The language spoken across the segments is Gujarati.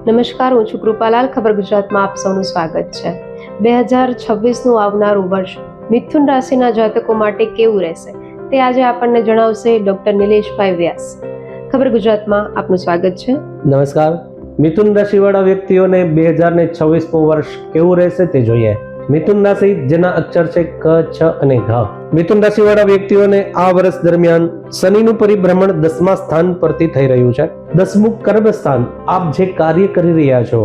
નમસ્કાર, હું છું કૃપાલાલ. ખબર ગુજરાતમાં આપ સૌનું સ્વાગત છે. 2026નું આવનારું વર્ષ મિથુન રાશિના જાતકો માટે કેવું રહેશે તે આજે આપણને જણાવશે ડોક્ટર નિલેશભાઈ વ્યાસ. ખબર ગુજરાતમાં આપનું સ્વાગત છે. નમસ્કાર. મિથુન રાશિવાળા વ્યક્તિઓને 2026નું વર્ષ કેવું રહેશે તે જોઈએ. મિથુન રાશિ જેના અક્ષર છે ક, છ અને ઘ. મિથુન રાશિવાળા વ્યક્તિઓને આ વર્ષ દરમિયાન શનિનું પરિભ્રમણ 10મા સ્થાન પરથી થઈ રહ્યું છે. 10મું કર્મસ્થાન, આપ જે કાર્ય કરી રહ્યા છો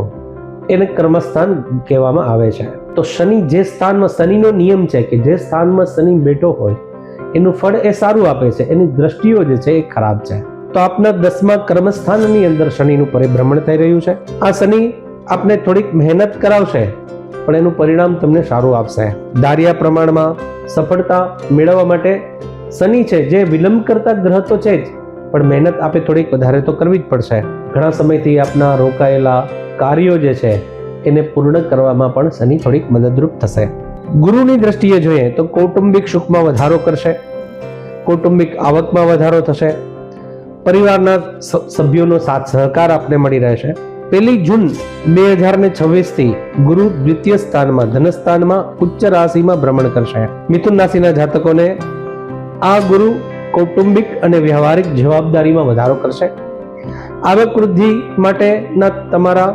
એને કર્મસ્થાન કહેવામાં આવે છે. તો શનિ જે સ્થાનમાં, શનિનો નિયમ છે કે જે સ્થાનમાં શનિ બેઠો હોય એનું ફળ એ સારું આપે છે, એની દ્રષ્ટિઓ જે છે એ ખરાબ છે. તો આપના 10મા કર્મસ્થાનની અંદર શનિનું પરિભ્રમણ થઈ રહ્યું છે. આ શનિ આપને થોડીક મહેનત કરાવશે પણ એનું પરિણામ તમને સારું આપશે. ધાર્યા પ્રમાણમાં સફળતા મેળવવા માટે શનિ છે જે વિલંબ કરતા ગ્રહ તો છે જ, પણ મહેનત આપે થોડીક વધારે તો કરવી જ પડશે. ઘણા સમયથી આપના રોકાયેલા કાર્યો જે છે એને પૂર્ણ કરવામાં પણ શનિ થોડીક મદદરૂપ થશે. ગુરુની દ્રષ્ટિએ જોઈએ તો કૌટુંબિક સુખમાં વધારો કરશે, કૌટુંબિક આવકમાં વધારો થશે, પરિવારના સભ્યોનો સાથ સહકાર આપને મળી રહેશે. 1 જૂન 2026 થી ગુરુ દ્વિતીય સ્થાનમાં ધનસ્થાનમાં ઉચ્ચ રાશિમાં ભ્રમણ કરશે. મિથુન રાશિના જાતકોને આ ગુરુ કૌટુંબિક અને વ્યવહારિક જવાબદારીમાં વધારો કરશે. આવક વૃદ્ધિ માટેના તમારા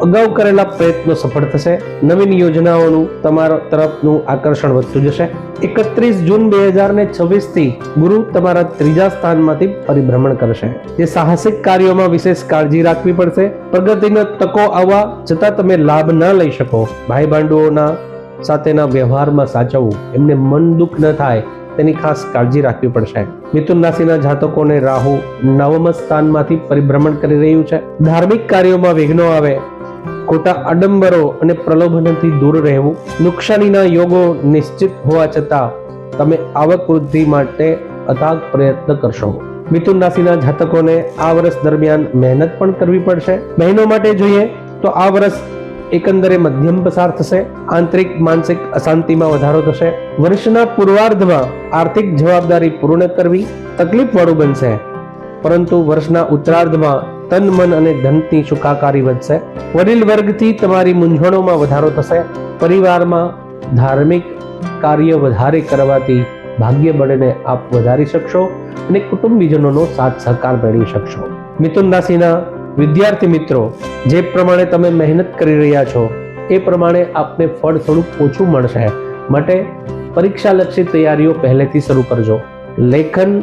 અગાઉ કરેલા પ્રયત્નો સફળ થશે. નવીન યોજનાઓનું તમારા તરફનું આકર્ષણ વધતું જશે. 31 જૂન 2026 થી ગુરુ તમારા 3જા સ્થાનમાંથી પરિભ્રમણ કરશે. જે સાહસિક કાર્યોમાં વિશેષ કાળજી રાખવી પડશે. પ્રગતિના તકો આવવા છતાં તમે લાભ ન લઈ શકો. ભાઈ ભાંડુઓના સાથેના વ્યવહારમાં સાચવવું, એમને મન દુઃખ ન થાય તેની ખાસ કાળજી રાખવી પડશે. મિથુન રાશિના જાતકોને રાહુ 9મા સ્થાનમાંથી પરિભ્રમણ કરી રહ્યું છે. ધાર્મિક કાર્યોમાં વિઘ્નો આવે, ખોટા આડંબરો અને પ્રલોભનથી દૂર રહેવું. નુકસાનીના યોગો નિશ્ચિત હોવા છતાં તમે આવક વૃદ્ધિ માટે અથાગ પ્રયત્ન કરશો. મિથુન રાશિના જાતકોને આ વર્ષ દરમિયાન મહેનત પણ કરવી પડશે. બહેનો માટે જોઈએ તો આ વર્ષ એકંદરે મધ્યમ પસાર થશે. આંતરિક માનસિક અશાંતિમાં વધારો થશે. વર્ષના પૂર્વાર્ધમાં આર્થિક જવાબદારી પૂર્ણ કરવી તકલીફ વાળું બનશે, પરંતુ વર્ષના ઉત્તરાર્ધમાં તન, મન અને ધનની સુખાકારી વધશે. વડીલ વર્ગથી તમારી મૂંઝવણોમાં વધારો થશે. પરિવારમાં ધાર્મિક કાર્ય વધારે કરવાથી ભાગ્ય બળને આપ વધારી શકશો અને કુટુંબીજનોનો સાથ સહકાર મેળવી શકશો. મિથુન રાશિના વિદ્યાર્થી મિત્રો, જે પ્રમાણે તમે મહેનત કરી રહ્યા છો એ પ્રમાણે આપને ફળ થોડુંક ઓછું મળશે. માટે પરીક્ષાલક્ષી તૈયારીઓ પહેલેથી શરૂ કરજો. લેખન,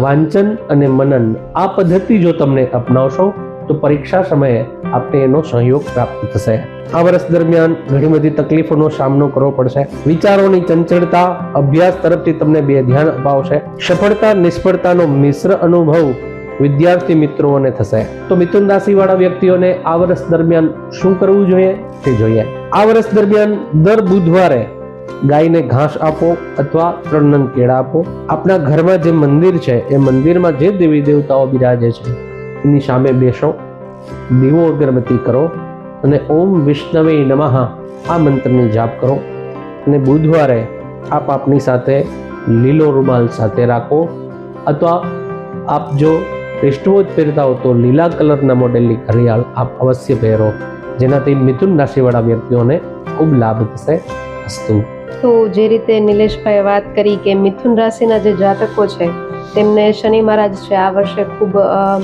વાંચન અને મનન આ પદ્ધતિ જો તમને અપનાવશો તો પરીક્ષા સમયે આપને એનો સહયોગ પ્રાપ્ત થશે. આ વર્ષ દરમિયાન ઘણી બધી તકલીફોનો સામનો કરવો પડશે. વિચારોની ચંચળતા અભ્યાસ તરફથી તમને બેધ્યાન અપાવશે. સફળતા નિષ્ફળતાનો મિશ્ર અનુભવ વિદ્યાર્થી મિત્રોને થશે. તો મિથુન રાશિ વાળા વ્યક્તિઓને આ વર્ષ દરમિયાન શું કરવું જોઈએ તે જોઈએ. આ વર્ષ દરમિયાન દર બુધવારે ગાયને ઘાસ આપો અથવા 3 નંગ કેળા આપો. આપણા ઘરમાં જે મંદિર છે એ મંદિરમાં જે દેવી દેવતાઓ બિરાજે છે એની સામે બેસો, દીવો અગરબત્તી કરો અને ઓમ વિષ્ણવે નમઃ આ મંત્રની જાપ કરો. અને બુધવારે આપ આપની સાથે લીલો રૂમાલ સાથે રાખો, અથવા આપ જો વેસ્ટવોચ પહેરતા હો તો લીલા કલરના મોડેલની ઘડિયાળ આપ અવશ્ય પહેરો, જેનાથી મિથુન રાશિવાળા વ્યક્તિઓને ખૂબ લાભ થશે. અસ્તુ. તો જે રીતે નિલેશભાઈએ વાત કરી કે મિથુન રાશિના જે જાતકો છે તેમને શનિ મહારાજ છે આ વર્ષે ખૂબ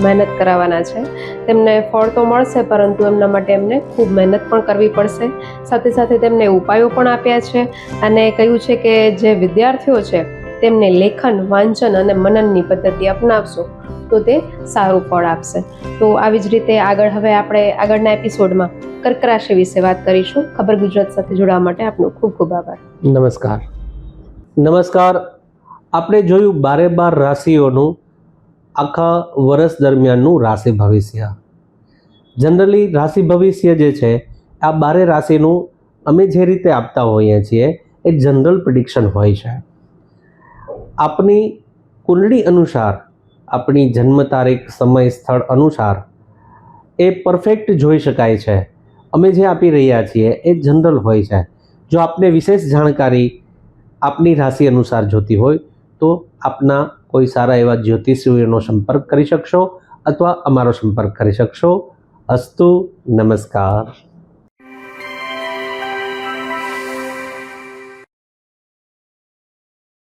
મહેનત કરાવવાના છે. તેમને ફળ તો મળશે, પરંતુ એમના માટે એમને ખૂબ મહેનત પણ કરવી પડશે. સાથે સાથે તેમને ઉપાયો પણ આપ્યા છે અને કહ્યું છે કે જે વિદ્યાર્થીઓ છે તેમને લેખન, વાંચન અને મનનની પદ્ધતિ અપનાવશો તો તે સારું ફળ આપશે. તો આવી જ રીતે હવે આપણે આગળના એપિસોડમાં કર્ક રાશિ વિશે વાત કરીશું. ખબર ગુજરાત સાથે જોડાવા માટે આપનો ખૂબ ખૂબ આભાર. નમસ્કાર. આપણે જોયું 12 રાશિઓનું આખા વર્ષ દરમિયાનનું રાશિ ભવિષ્ય. જનરલી રાશિ ભવિષ્ય જે છે આ 12 રાશિનું અમે જે રીતે આપતા હોઈએ છીએ એ જનરલ પ્રિડિક્શન હોય છે. આપની કુંડળી અનુસાર, આપણી જન્મ તારીખ, સમય, સ્થળ અનુસાર એ પરફેક્ટ જોઈ શકાય છે. અમે જે આપી રહ્યા છીએ એ જનરલ હોય છે. જો આપને વિશેષ જાણકારી આપની રાશિ અનુસાર જોતી હોય તો આપના કોઈ સારા એવા જ્યોતિષીઓનો સંપર્ક કરી શકશો અથવા અમારો સંપર્ક કરી શકશો. અસ્તુ. નમસ્કાર.